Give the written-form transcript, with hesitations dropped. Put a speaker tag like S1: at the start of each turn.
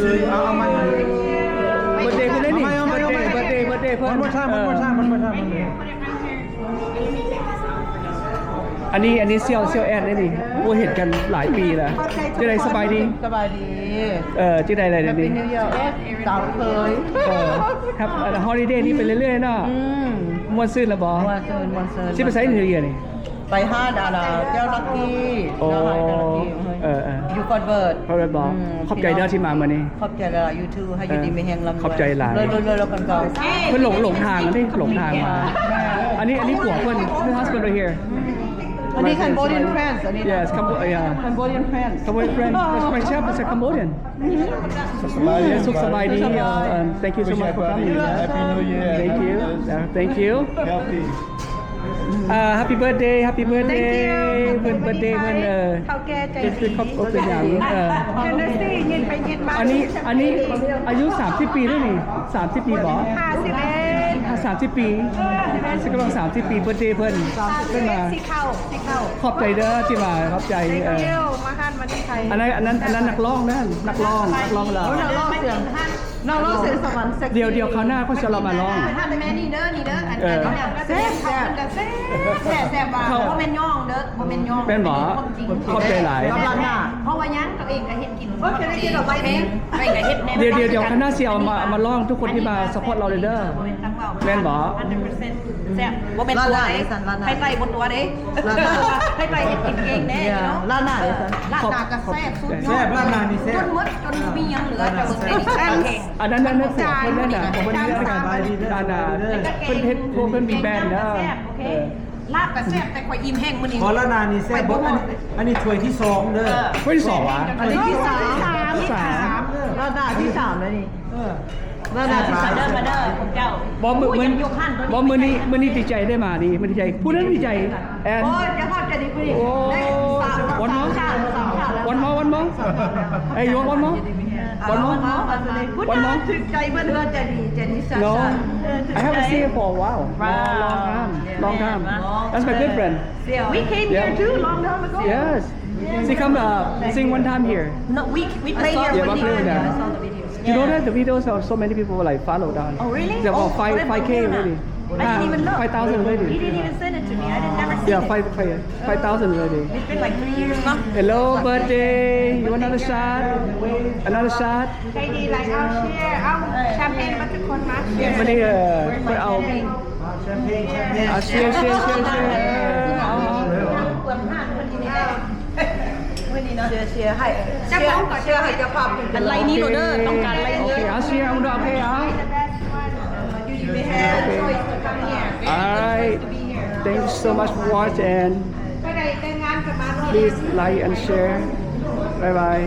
S1: คือเอามาเบิร์ดเดย์เพิ่นได้นี่เบิร์ดเดย์เพิ่นมันช่างอันนี้เซี่ยวแอดได้นี่บ่เห็นกันหลายปีแล้วจังได๋สบายดีจังได๋อะไรนี่
S2: New Year สาวเคย
S1: ครับฮอลิเดย์นี่ไปเรื่อยๆเนาะม่วนซื่นแล้วบ่
S2: ม่วนซื่น
S1: สิไปไสนิวเยียร์นี่
S2: ไปห้าดาราแก้วลักกี้
S1: โอ้
S2: อยู่คอนเวิร์ต
S1: บ่ขอบใจเด้อที่มามื้อนี้
S2: ขอบใจละ YouTube ให้อยู่ดีมีแฮงลำ
S1: ขอบใจหลาย
S2: เลยแล้วกันเก่า
S1: เพิ่นหลงทางอันนี้หลงทางมาอันนี้ผัวเพิ่นคือ husband right here
S2: อันนี้ Cambodian friends อันนี้
S1: Yes
S2: Cambodian friends
S1: Cambodian friends my chef is a Cambodian สุขสบายดี thank you so much for coming
S3: Happy New Year
S1: thank you
S3: healthy
S1: happy birthdayเพิ่น birthday เพิ่น
S4: เฒ่าแก่ใจดี
S1: ครอบครัวเป็นอย่าง
S4: เฮนเดอร์ซี่ยินไปยินมา
S1: อันนี้อายุ30ปีด้วยนี่30ปีบ่30ปีสิกำลัง30ปีเบิร์ธเดย์เพิ่นมา
S4: สิเข้า
S1: ขอบใจเด้อที่มาขอบใจ
S4: มาหันมาที่ไทย
S1: อันนั้นนักร้องแล้ว
S2: นักร้องเรานักร้องเสียงสวรรค์
S1: เดี๋ยวคราวหน้าเขาจะเรามาร้อง
S4: ท่านแม่นี่เด้ออันแซ่บว่าบ่แม่นย่องเด้อบ่แม่นย่อง
S1: เป็นบ่ขอบใจหลาย
S4: เพราะว่ายังตัวเองก็เฮ็ดกินโอเคได้กินดอกไม้แม่ไปก็เฮ็ดแน่
S1: เดี๋ยวคราวหน้าสิเอามาร้องทุกคนที่มาซัพพอร์ตเราเลยเด้อแม่นบ่
S4: 100%แซ่บบ่เป็นตัวเด้ให้ไต่บนตัวเด้ให้ไต่เฮ็ดกินเองแน่เนาะ
S2: ร้านหน้าเลยซั่น
S4: ร้านหน้าก็แซ่บสุดยอด
S1: แซ่บร้านหน้านี่แซ่บ
S4: จนมียังเหลือจะเบิ่งได้อีก
S1: อันนั้นผัวเพิ่นนั่นน่ะเพิ่นเรียกกันร้านน่ะเพิ่นเฮ็ดพวกเพิ่นมีแบรนด์เด้อ
S4: ลาบก็แซ่บแต่ข่อยอิ่มแห้งมื้อนี้
S3: ขอละนานี่แซ่บอันนี้ถ้วยที่2เด้อ
S1: ถ้วยที่2วะ
S2: อันนี้ที่3ร้านหน้าที่3แล้วนี่ร้านหน้าที่3
S4: เด้อมาเด้อผมเจ้า
S1: บ่มื้อนี้ดีใจได้มานี่มันดีใจผู้นั้นดีใจแอน
S2: โอ้ยจะฮอดจะดีพุ่นอีกได้
S1: วันมอเอ้ยวันมอ
S2: ถึงใจเพิ่นจะดีซะ
S1: No I haven't seen her for a while long time that's my good friend
S4: we came here too long time ago
S1: yes she come sing one time here
S4: no we play here
S1: yeah you know that the videos of so many people like follow down
S4: oh really
S1: they're about 5k already
S4: I didn't even look
S1: 5,000 already
S4: he didn't even send it to me I didn't never see
S1: yeah 5,000 already
S4: it's been like 3 years now
S1: hello birthday you want another shot
S4: ใจดีหลายเอาเชียร์เอาแชมเปญมาทุกคนมาเชียร์
S1: วันนี้เพิ่นเอาเชียร์
S4: เปลืองห้างวันนี้ได้วันนี้เนาะเชียร์ให้เชียร์ให้เจ้าภาพอะไรนี้โรเดอร์ต้องการอะไรนี้
S1: เชียร์เอาโอเคalright thank you so much for watching and please like and share bye bye